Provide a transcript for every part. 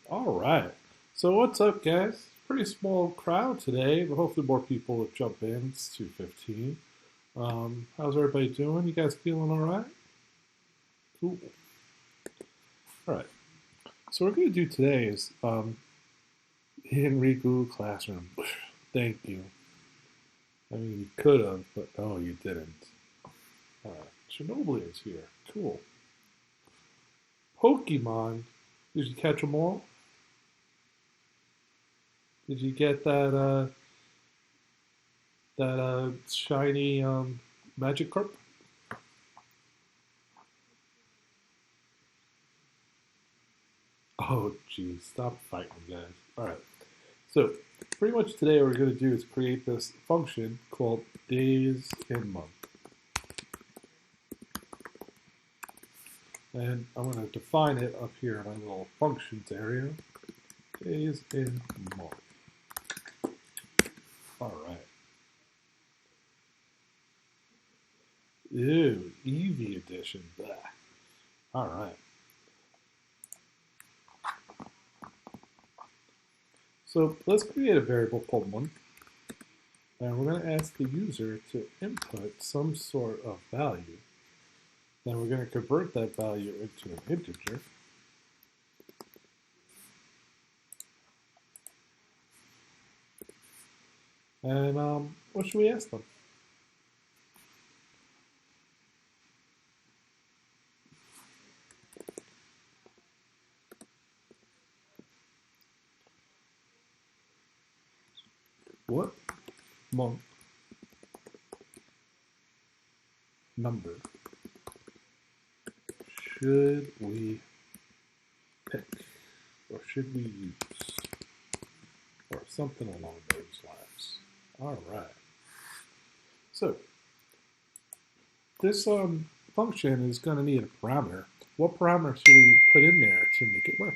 All right. So what's up, guys? Pretty small crowd today, but hopefully more people will jump in. It's 2:15. How's everybody doing? You guys feeling all right? Cool. All right. So what we're going to do today is hidden read Google Classroom. Thank you. I mean, you could have, but no, you didn't. All right. Chernobyl is here. Cool. Pokemon. Did you catch them all? Did you get that shiny magic carp? Oh, geez, stop fighting, guys. All right. So, pretty much today, what we're going to do is create this function called daysInMonth, and I'm going to define it up here in my little functions area. daysInMonth. All right. Ew, Eevee edition. Blah. All right. So let's create a variable called month, and we're going to ask the user to input some sort of value. Then we're going to convert that value into an integer. And what should we ask them? What month number should we pick, or should we use, or something along those lines? All right. So this function is going to need a parameter. What parameter should we put in there to make it work?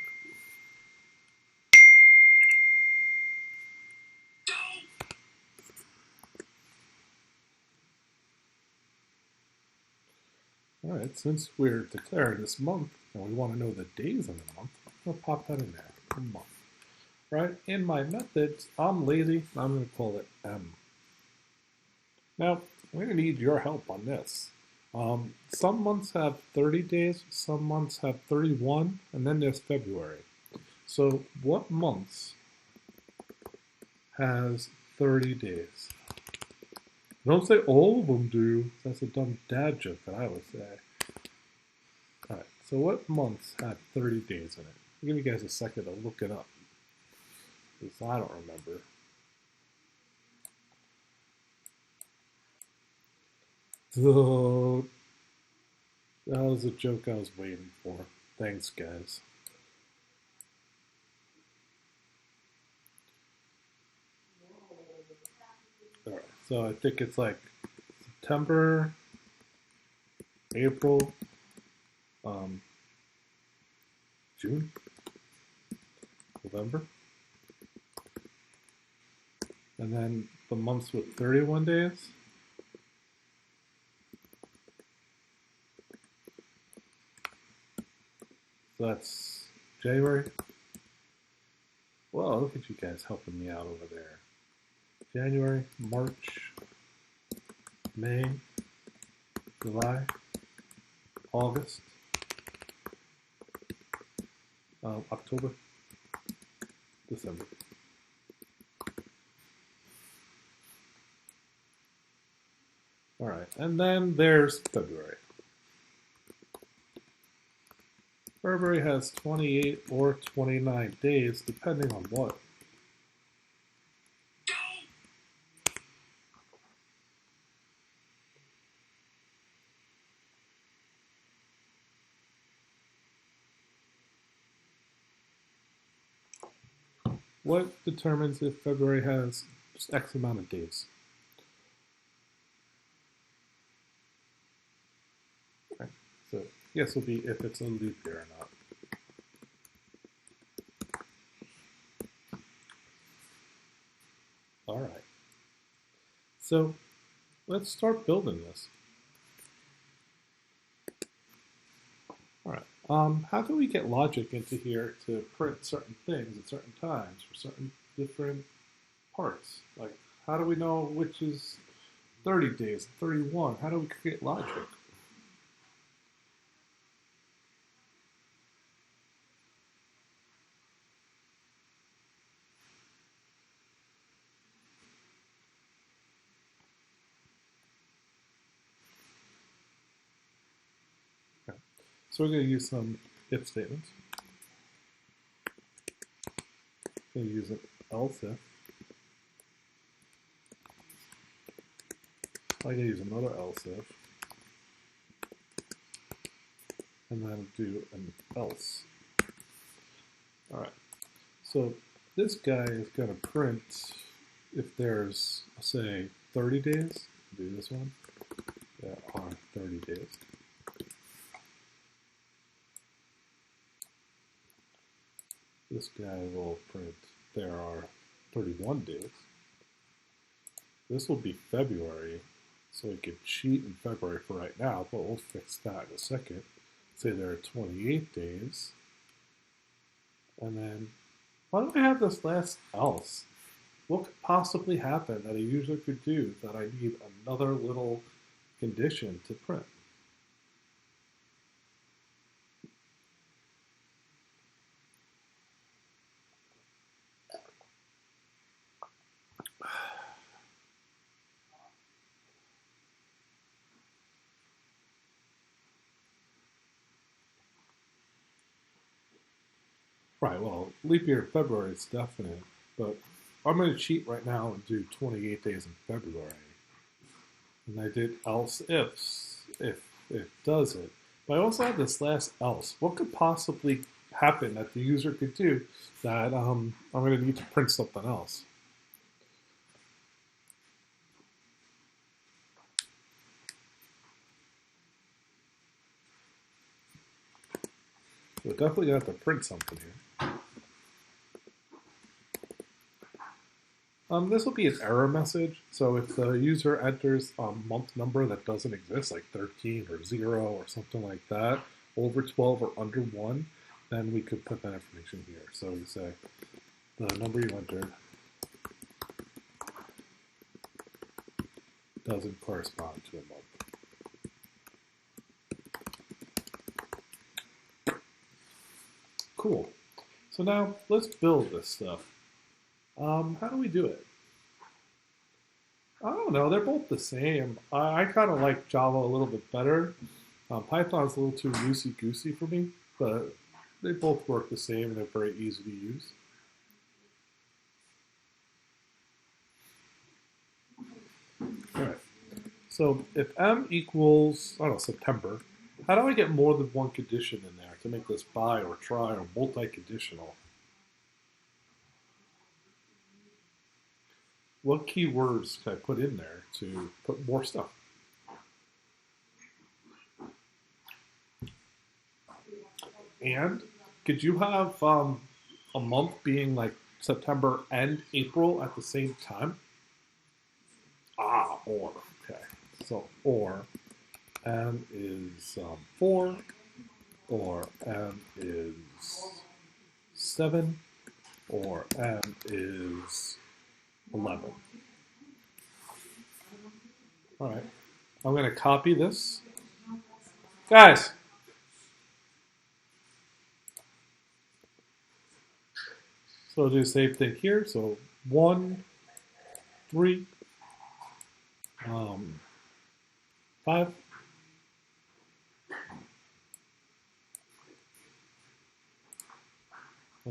All right, since we're declaring this month and we want to know the days in the month, I'm going to pop that in there, a month. Right, in my methods, I'm lazy, I'm going to call it M. Now, I'm going to need your help on this. Some months have 30 days, some months have 31, and then there's February. So what months has 30 days? Don't say all of them do. That's a dumb dad joke that I would say. All right, so what months have 30 days in it? I'll give you guys a second to look it up, because I don't remember. So, that was a joke I was waiting for. Thanks, guys. All right, so I think it's like September, April, June, November, and then the months with 31 days. So that's January. Well, look at you guys helping me out over there. January, March, May, July, August, October, December. All right, and then there's February. February has 28 or 29 days, depending on what. What determines if February has just X amount of days? Okay, so yes will be if it's a leap year or not. All right. So let's start building this. All right. How do we get logic into here to print certain things at certain times for certain different parts? Like, how do we know which is 30 days, 31? How do we create logic? Okay. So we're going to use some if statements. We're going to use an else if. I'm going to use another else if. And then do an else. All right. So this guy is going to print if there's, say, 30 days. Do this one. There are 30 days. This guy will print there are 31 days. This will be February, so we could cheat in February for right now, but we'll fix that in a second. Say there are 28 days. And then, why do I have this last else? What could possibly happen that a user could do that I need another little condition to print? Right, well, leap year in February is definite, but I'm going to cheat right now and do 28 days in February. And I did else ifs, if it does it. But I also had this last else. What could possibly happen that the user could do that I'm going to need to print something else? We're definitely going to have to print something here. This will be an error message. So if the user enters a month number that doesn't exist, like 13 or 0 or something like that, over 12 or under 1, then we could put that information here. So we say the number you entered doesn't correspond to a month. Cool. So now let's build this stuff. How do we do it? I don't know. They're both the same. I kind of like Java a little bit better. Python's a little too loosey-goosey for me, but they both work the same and they're very easy to use. All right. So if m equals, I don't know, September, how do I get more than one condition in there to make this bi or tri or multi-conditional? What keywords can I put in there to put more stuff? And could you have a month being like September and April at the same time? Or. Okay. So, or m is 4, or m is 7, or m is 11. All right. I'm going to copy this. Guys! So I'll do the same thing here. So 1, 3, 5. Well,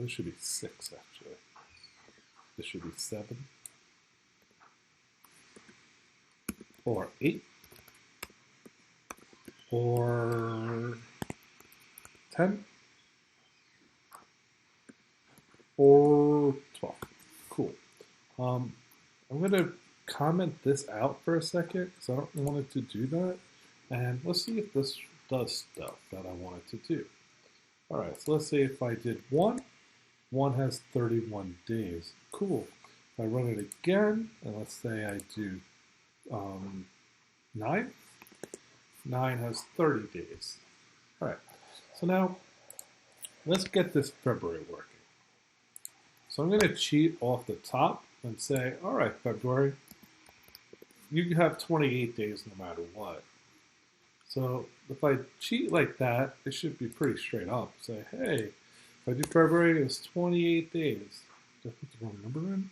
this should be 6, actually. This should be 7. Or 8. Or 10. Or 12. Cool. I'm going to comment this out for a second because I don't want it to do that. And let's see if this does stuff that I want it to do. All right, so let's say if I did 1, 1 has 31 days. Cool. If I run it again, and let's say I do 9, 9 has 30 days. All right, so now let's get this February working. So I'm going to cheat off the top and say, all right, February, you have 28 days no matter what. So if I cheat like that, it should be pretty straight up. Say, hey, if I do February, it's 28 days. Did I put the wrong number in?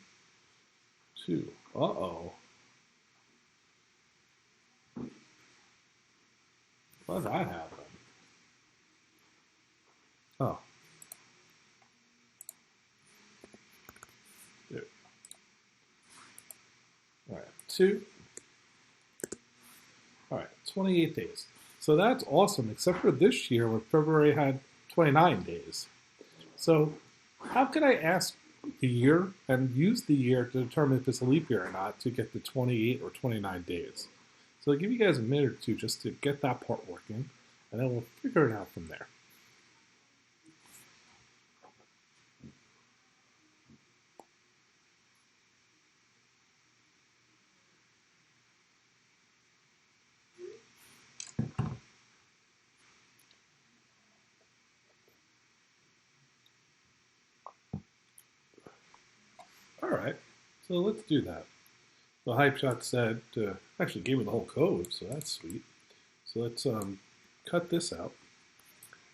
2. Uh-oh. Why did that happen? Oh. There. All right, 2. All right, 28 days. So that's awesome, except for this year where February had 29 days. So how could I ask the year and use the year to determine if it's a leap year or not to get the 28 or 29 days? So I'll give you guys a minute or two just to get that part working, and then we'll figure it out from there. All right, so let's do that. The hype shot said, actually gave me the whole code, so that's sweet. So let's cut this out.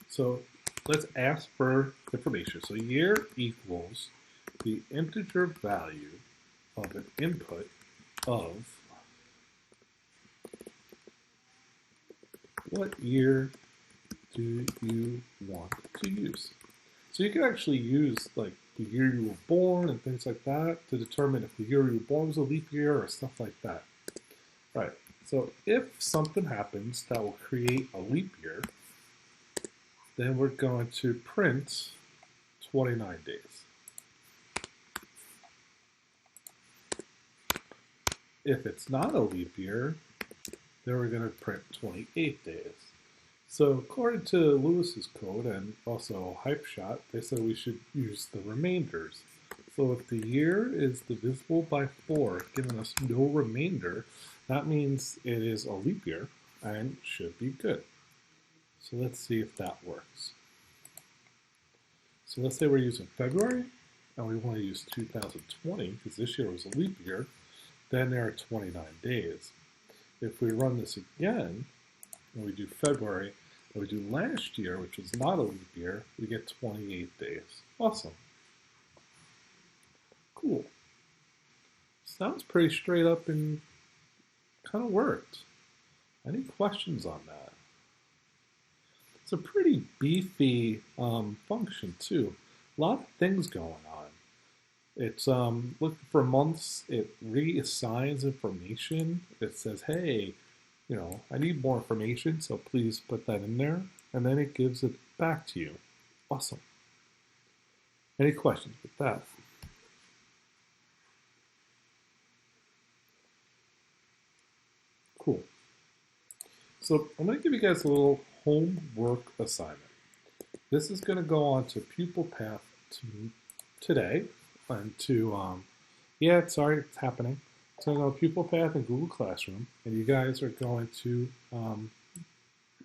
So let's ask for information. So year equals the integer value of an input of what year do you want to use? So you can actually use like the year you were born and things like that to determine if the year you were born was a leap year or stuff like that. Right. So if something happens that will create a leap year, then we're going to print 29 days. If it's not a leap year, then we're going to print 28 days. So according to Lewis's code and also HypeShot, they said we should use the remainders. So if the year is divisible by 4, giving us no remainder, that means it is a leap year and should be good. So let's see if that works. So let's say we're using February and we want to use 2020 because this year was a leap year, then there are 29 days. If we run this again and we do February and we do last year, which was not a leap year, we get 28 days. Awesome. Cool. Sounds pretty straight up and kind of worked. Any questions on that? It's a pretty beefy function too. A lot of things going on. It's looking for months. It reassigns information. It says, hey, you know, I need more information, so please put that in there. And then it gives it back to you. Awesome. Any questions with that? Cool. So I'm going to give you guys a little homework assignment. This is going to go on to Pupil Path today and to, yeah, sorry, it's happening. It's going to go Pupil Path in Google Classroom, and you guys are going to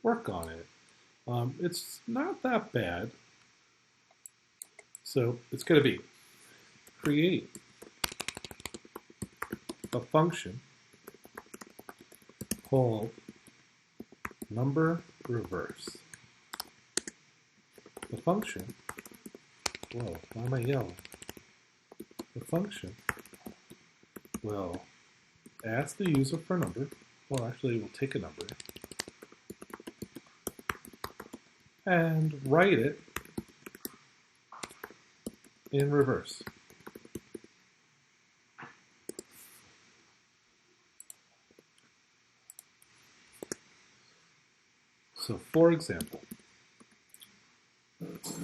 work on it. It's not that bad. So it's going to be create a function called number reverse. The function, whoa, why am I yelling? The function will ask the user for a number. Well, actually, we'll take a number and write it in reverse. So, for example,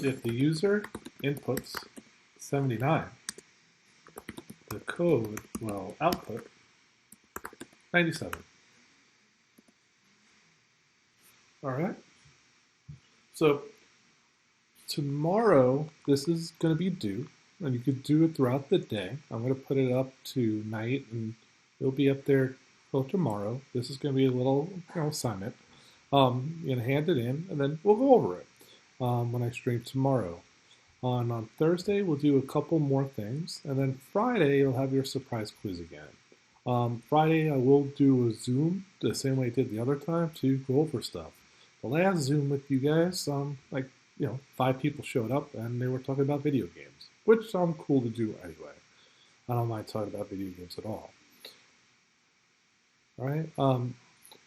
if the user inputs 79, the code will output 97. All right? So, tomorrow, this is going to be due, and you could do it throughout the day. I'm going to put it up tonight, and it'll be up there till tomorrow. This is going to be a little assignment. You're going to hand it in, and then we'll go over it. when I stream tomorrow. On Thursday, we'll do a couple more things, and then Friday, you'll have your surprise quiz again. Friday, I will do a Zoom the same way I did the other time to go over stuff. The last Zoom with you guys, 5 people showed up and they were talking about video games, which I'm cool to do anyway. I don't mind talking about video games at all. All right.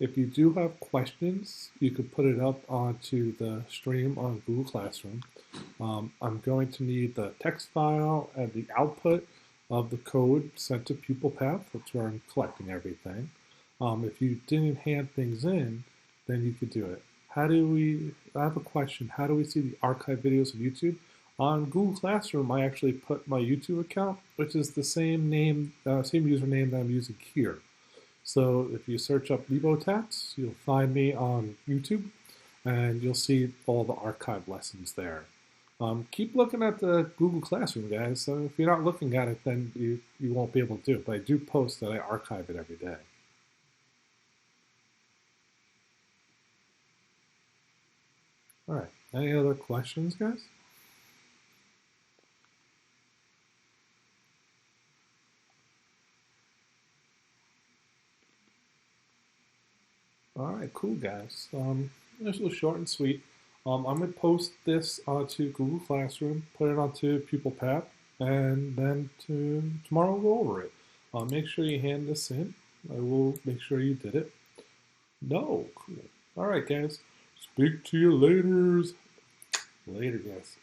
If you do have questions, you could put it up onto the stream on Google Classroom. I'm going to need the text file and the output of the code sent to Pupil Path. That's where I'm collecting everything. If you didn't hand things in, then you could do it. I have a question. How do we see the archive videos on YouTube? On Google Classroom, I actually put my YouTube account, which is the same name, same username that I'm using here. So if you search up Lebotats, you'll find me on YouTube, and you'll see all the archive lessons there. Keep looking at the Google Classroom, guys. So if you're not looking at it, then you won't be able to do it. But I do post that I archive it every day. All right. Any other questions, guys? All right, cool, guys. This was short and sweet. I'm going to post this onto Google Classroom, put it onto Pupil Path, and then tomorrow we'll go over it. Make sure you hand this in. I will make sure you did it. No, cool. All right, guys. Speak to you later. Later, guys.